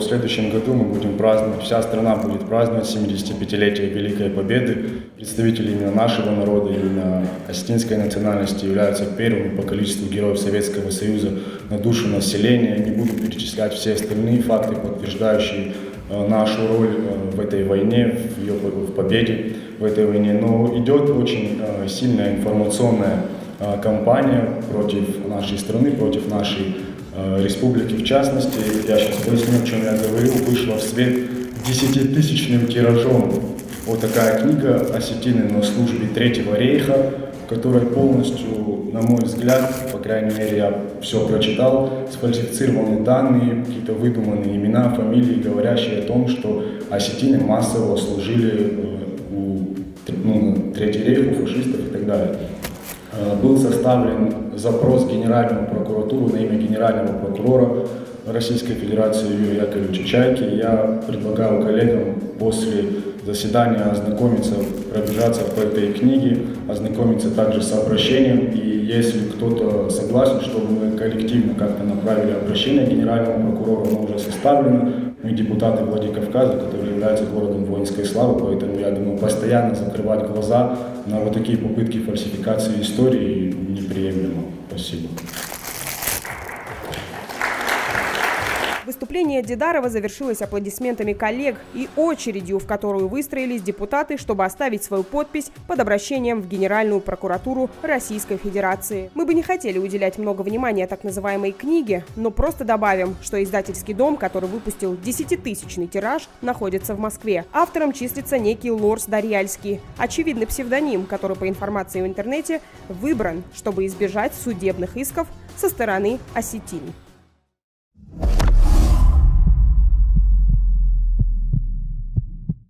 В следующем году мы будем праздновать, вся страна будет праздновать 75-летие Великой Победы. Представители именно нашего народа, именно осетинской национальности являются первыми по количеству героев Советского Союза на душу населения. Не буду перечислять все остальные факты, подтверждающие нашу роль в этой войне, в победе в этой войне. Но идет очень сильная информационная кампания против нашей страны, против нашей республики. В частности, я сейчас поясню, о чем я говорю, вышла в свет 10-тысячным тиражом вот такая книга «Осетины на службе Третьего рейха», которая полностью, на мой взгляд, по крайней мере, я все прочитал, сфальсифицированы данные, какие-то выдуманные имена, фамилии, говорящие о том, что осетины массово служили Третий рейх, у фашистов и так далее. Был составлен запрос в Генеральную прокуратуру на имя генерального прокурора Российской Федерации Юрия Яковлевича Чайки. Я предлагаю коллегам после заседания ознакомиться, пробежаться по этой книге, ознакомиться также с обращением. И если кто-то согласен, чтобы мы коллективно как-то направили обращение генеральному прокурору, оно уже составлено. Мы депутаты Владикавказа, которые являются городом воинской славы, поэтому я думаю, постоянно закрывать глаза на вот такие попытки фальсификации истории неприемлемо. Спасибо. Выступление Дидарова завершилось аплодисментами коллег и очередью, в которую выстроились депутаты, чтобы оставить свою подпись под обращением в Генеральную прокуратуру Российской Федерации. Мы бы не хотели уделять много внимания так называемой книге, но просто добавим, что издательский дом, который выпустил 10-тысячный тираж, находится в Москве. Автором числится некий Лорс Дарьяльский, очевидный псевдоним, который, по информации в интернете, выбран, чтобы избежать судебных исков со стороны осетин.